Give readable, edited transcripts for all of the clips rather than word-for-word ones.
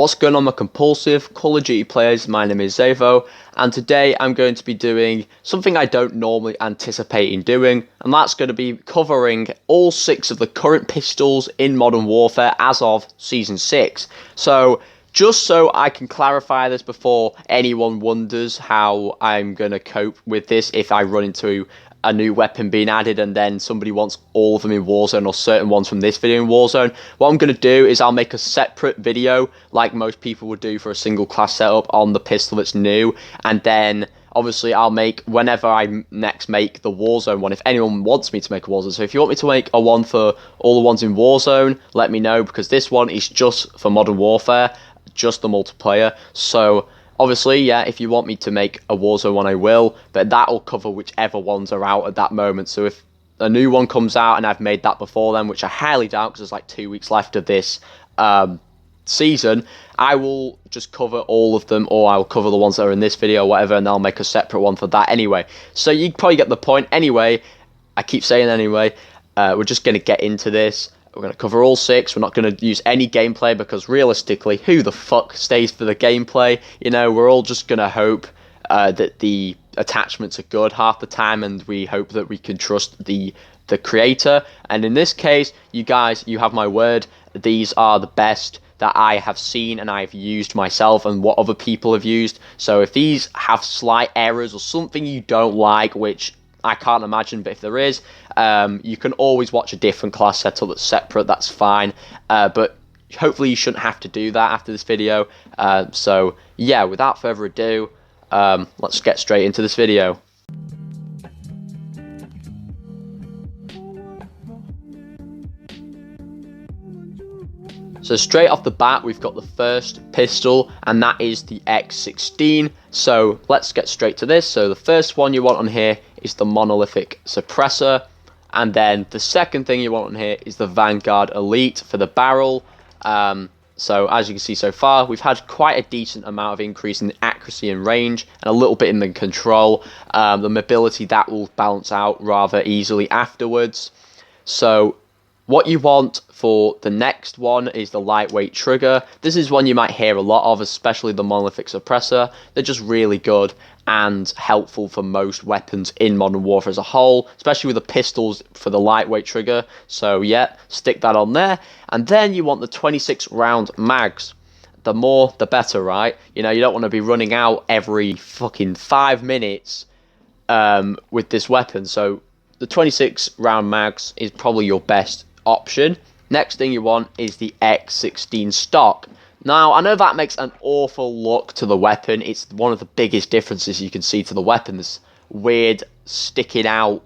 What's going on, my compulsive Call of Duty players? My name is Xavvo, and today I'm going to be doing something I don't normally anticipate in doing, and that's going to be covering all 6 of the current pistols in Modern Warfare as of Season 6. So, just so I can clarify this before anyone wonders how I'm going to cope with this if I run into a new weapon being added and then somebody wants all of them in Warzone or certain ones from this video in Warzone, what I'm going to do is I'll make a separate video like most people would do for a single class setup on the pistol that's new, and then obviously I'll make whenever I next make the Warzone one if anyone wants me to make a Warzone. So if you want me to make a one for all the ones in Warzone, let me know, because this one is just for Modern Warfare, just the multiplayer. So obviously, yeah, if you want me to make a Warzone one, I will, but that'll cover whichever ones are out at that moment. So if a new one comes out and I've made that before then, which I highly doubt because there's like 2 weeks left of this season, I will just cover all of them, or I'll cover the ones that are in this video or whatever, and I'll make a separate one for that anyway. So you probably get the point. Anyway, I keep saying anyway, we're just going to get into this. We're going to cover all 6. We're not going to use any gameplay because realistically, who the fuck stays for the gameplay? You know, we're all just going to hope that the attachments are good half the time, and we hope that we can trust the creator. And in this case, you guys, you have my word. These are the best that I have seen and I've used myself and what other people have used. So if these have slight errors or something you don't like, which I can't imagine, but if there is, you can always watch a different class setup that's separate, that's fine, but hopefully you shouldn't have to do that after this video. So yeah, without further ado, let's get straight into this video. So straight off the bat, we've got the first pistol, and that is the X16. So let's get straight to this. So the first one you want on here is the monolithic suppressor, and then the second thing you want on here is the Vanguard Elite for the barrel. So as you can see so far, we've had quite a decent amount of increase in the accuracy and range, and a little bit in the control. The mobility, that will balance out rather easily afterwards. So what you want for the next one is the lightweight trigger. This is one you might hear a lot of, especially the monolithic suppressor. They're just really good and helpful for most weapons in Modern Warfare as a whole, especially with the pistols for the lightweight trigger. So yeah, stick that on there. And then you want the 26 round mags. The more, the better, right? You know, you don't want to be running out every fucking 5 minutes with this weapon. So the 26 round mags is probably your best option. Next thing you want is the X16 stock. Now, I know that makes an awful look to the weapon. It's one of the biggest differences you can see to the weapon, this weird sticking out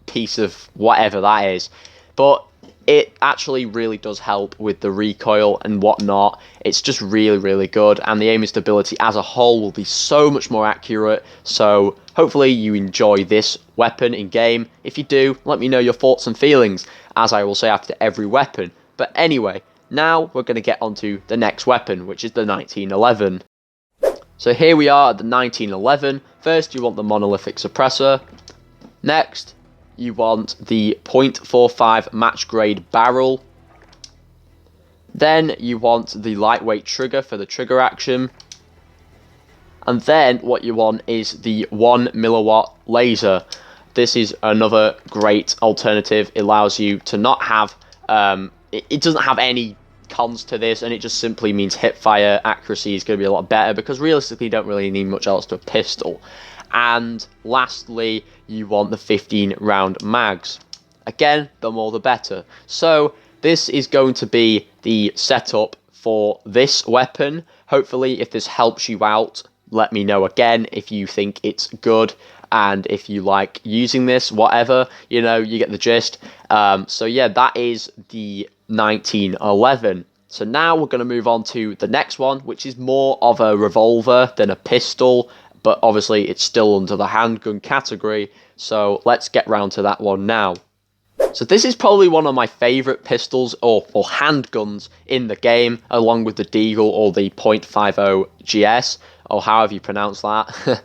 piece of whatever that is. But it actually really does help with the recoil and whatnot. It's just really, really good, and the aiming stability as a whole will be so much more accurate. So hopefully you enjoy this weapon in game. If you do, let me know your thoughts and feelings, as I will say after every weapon. But anyway, now we're going to get onto the next weapon, which is the 1911. So here we are at the 1911. First, you want the monolithic suppressor. Next, you want the .45 match grade barrel. Then you want the lightweight trigger for the trigger action. And then what you want is the 1 milliwatt laser. This is another great alternative. It allows you to not have, it doesn't have any cons to this, and it just simply means hip fire accuracy is going to be a lot better, because realistically you don't really need much else to a pistol. And lastly, you want the 15 round mags. Again, the more the better. So this is going to be the setup for this weapon. Hopefully, if this helps you out, let me know again if you think it's good, and if you like using this, whatever, you know, you get the gist. So yeah, that is the 1911. So now we're going to move on to the next one, which is more of a revolver than a pistol, but obviously it's still under the handgun category. So let's get round to that one now. So this is probably one of my favourite pistols or handguns in the game, along with the Deagle or the .50 GS, or however you pronounce that.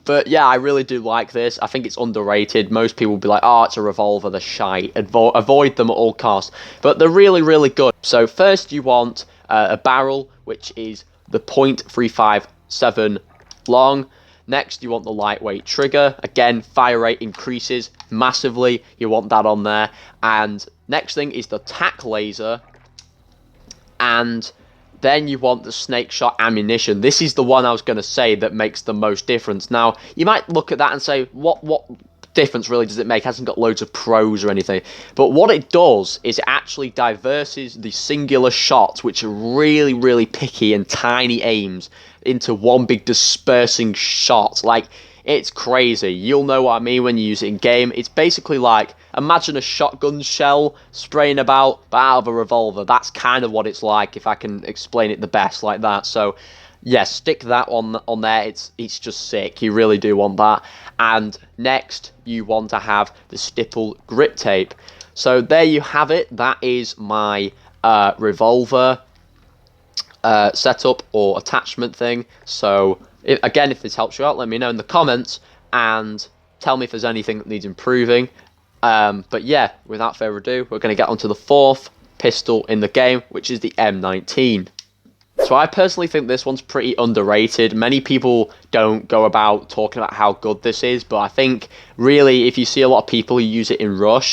But yeah, I really do like this. I think it's underrated. Most people will be like, oh, it's a revolver, they're shite. Avoid them at all costs. But they're really, really good. So first you want a barrel, which is the .357 long. Next, you want the lightweight trigger. Again, fire rate increases massively. You want that on there. And next thing is the tack laser. And then you want the snake shot ammunition. This is the one I was going to say that makes the most difference. Now, you might look at that and say, what difference really does it make? It hasn't got loads of pros or anything. But what it does is it actually diverses the singular shots, which are really, really picky and tiny aims, into one big dispersing shot. Like, it's crazy. You'll know what I mean when you use it in game. It's basically like, imagine a shotgun shell spraying about, but out of a revolver. That's kind of what it's like, if I can explain it the best like that. So, yes, stick that on there. It's just sick. You really do want that. And next, you want to have the stipple grip tape. So there you have it. That is my revolver setup or attachment thing. So again, if this helps you out, let me know in the comments and tell me if there's anything that needs improving. But yeah, without further ado, we're going to get onto the fourth pistol in the game, which is the M19. So I personally think this one's pretty underrated. Many people don't go about talking about how good this is, but I think really if you see a lot of people who use it in rushing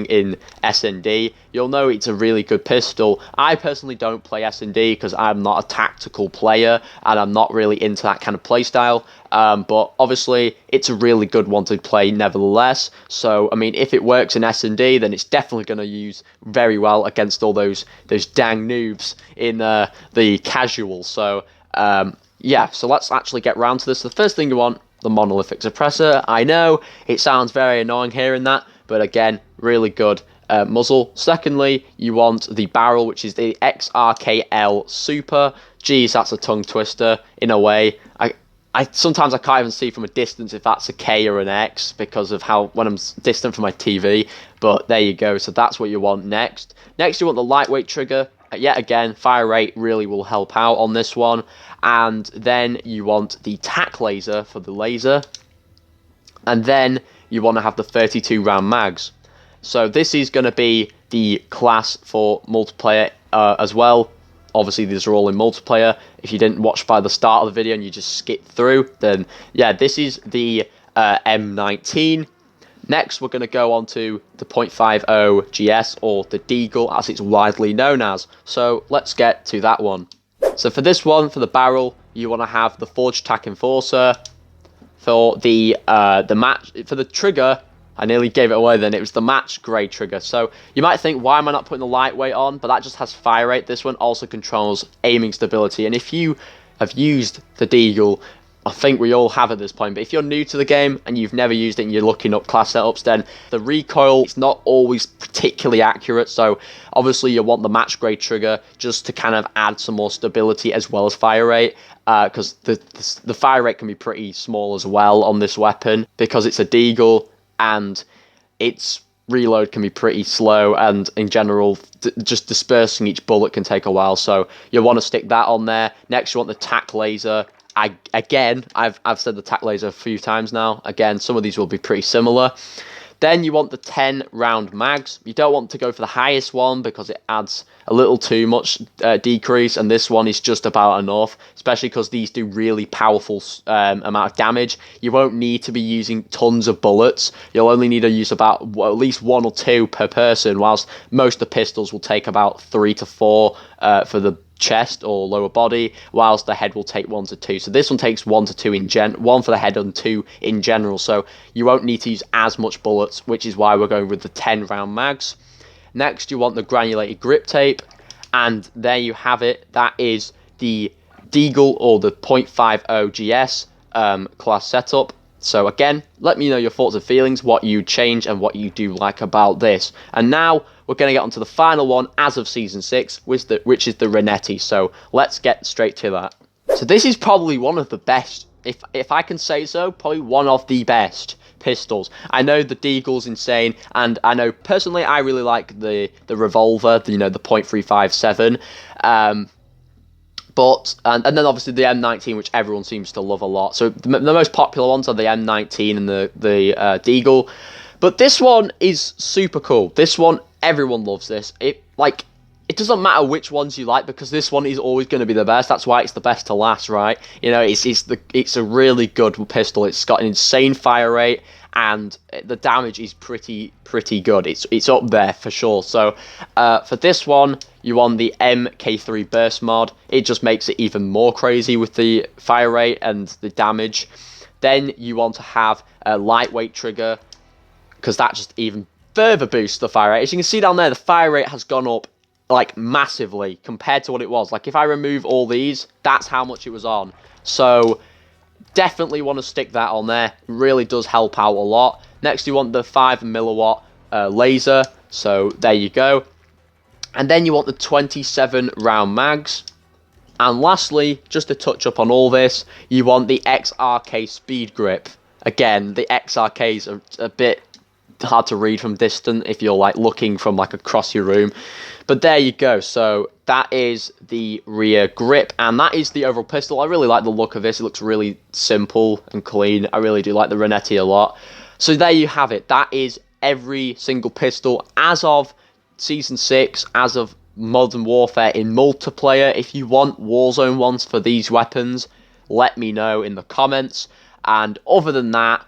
in S&D, you'll know it's a really good pistol. I personally don't play S&D because I'm not a tactical player and I'm not really into that kind of play style. But obviously it's a really good one to play nevertheless. So I mean, if it works in S&D, then it's definitely going to use very well against all those dang noobs in the casual. So yeah, so let's actually get round to this. The first thing you want, the monolithic suppressor. I know it sounds very annoying hearing that, but again, really good muzzle. Secondly, you want the barrel, which is the 𝙻𝚒𝚗𝚜 Super. Geez, that's a tongue twister in a way. Sometimes I can't even see from a distance if that's a K or an X because of when I'm distant from my TV. But there you go. So that's what you want next. Next, you want the lightweight trigger. Yet again, fire rate really will help out on this one. And then you want the tack laser for the laser. And then you want to have the 32 round mags. So this is going to be the class for multiplayer as well. Obviously, these are all in multiplayer. If you didn't watch by the start of the video and you just skip through, then yeah, this is the M19. Next, we're going to go on to the .50 GS, or the Deagle, as it's widely known as. So let's get to that one. So for this one, for the barrel, you want to have the Forged Tack Enforcer. For the trigger, I nearly gave it away then, it was the match grey trigger. So you might think, why am I not putting the lightweight on? But that just has fire rate. This one also controls aiming stability. And if you have used the Deagle, I think we all have at this point, but if you're new to the game and you've never used it and you're looking up class setups, then the recoil is not always particularly accurate. So obviously you want the match grade trigger just to kind of add some more stability as well as fire rate, because the fire rate can be pretty small as well on this weapon because it's a Deagle and its reload can be pretty slow, and in general just dispersing each bullet can take a while. So you want to stick that on there. Next, you want the tack laser. I've said the tack laser a few times now. Again, some of these will be pretty similar. Then you want the 10 round mags. You don't want to go for the highest one because it adds a little too much decrease, and this one is just about enough, especially because these do really powerful amount of damage. You won't need to be using tons of bullets. You'll only need to use about at least 1 or 2 per person, whilst most of the pistols will take about 3 to 4 for the chest or lower body, whilst the head will take 1 to 2. So this one takes 1 to 2 1 for the head and 2 in general. So you won't need to use as much bullets, which is why we're going with the 10 round mags. Next, you want the granulated grip tape, and there you have it. That is the Deagle, or the .50 GS class setup. So again, let me know your thoughts and feelings, what you change and what you do like about this. And now we're going to get onto the final one as of Season 6, which is the Renetti. So let's get straight to that. So this is probably one of the best, if I can say so, probably one of the best pistols. I know the Deagle's insane, and I know personally I really like the revolver, the .357. And then obviously the M19, which everyone seems to love a lot. So the most popular ones are the M19 and the Deagle. But this one is super cool. This one, everyone loves this. it doesn't matter which ones you like, because this one is always going to be the best. That's why it's the best to last, right? You know, it's a really good pistol. It's got an insane fire rate, and the damage is pretty good. It's up there for sure. So for this one, you want the MK3 burst mod. It just makes it even more crazy with the fire rate and the damage. Then you want to have a lightweight trigger, because that just even further boosts the fire rate. As you can see down there, the fire rate has gone up like massively compared to what it was. Like if I remove all these, that's how much it was on. So definitely want to stick that on there. It really does help out a lot. Next, you want the 5 milliwatt laser. So there you go. And then you want the 27 round mags. And lastly, just to touch up on all this, you want the XRK speed grip. Again, the XRKs are a bit hard to read from distant if you're like looking from like across your room, but there you go. So that is the rear grip, and that is the overall pistol. I really like the look of this. It looks really simple and clean. I really do like the Renetti a lot. So there you have it. That is every single pistol as of Season 6, as of Modern Warfare in multiplayer. If you want Warzone ones for these weapons, let me know in the comments. And other than that,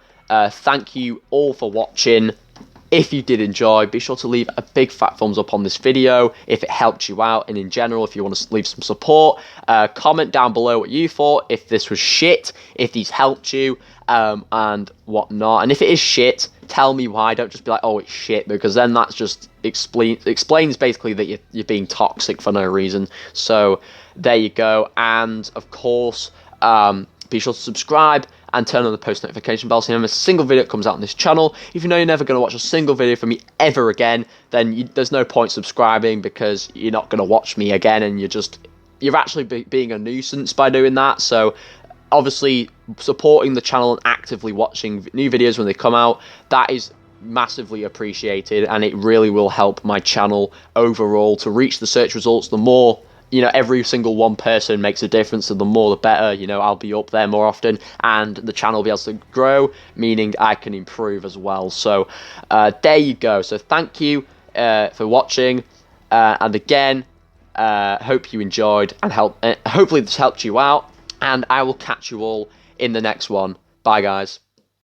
thank you all for watching. If you did enjoy, be sure to leave a big fat thumbs up on this video if it helped you out, and in general, if you want to leave some support. Comment down below what you thought, if this was shit, if these helped you, and whatnot. And if it is shit, tell me why. Don't just be like, oh, it's shit, because then that's just explains basically that you're being toxic for no reason. So there you go. And of course, be sure to subscribe and turn on the post notification bell so you know when a single video comes out on this channel. If you know you're never going to watch a single video from me ever again, then there's no point subscribing, because you're not going to watch me again, and you're actually being a nuisance by doing that. So obviously supporting the channel and actively watching new videos when they come out, that is massively appreciated, and it really will help my channel overall to reach the search results. The more, you know, every single one person makes a difference, so the more the better. You know, I'll be up there more often, and the channel will be able to grow, meaning I can improve as well. So there you go. So thank you for watching, and again, hope you enjoyed, and hopefully this helped you out, and I will catch you all in the next one. Bye guys.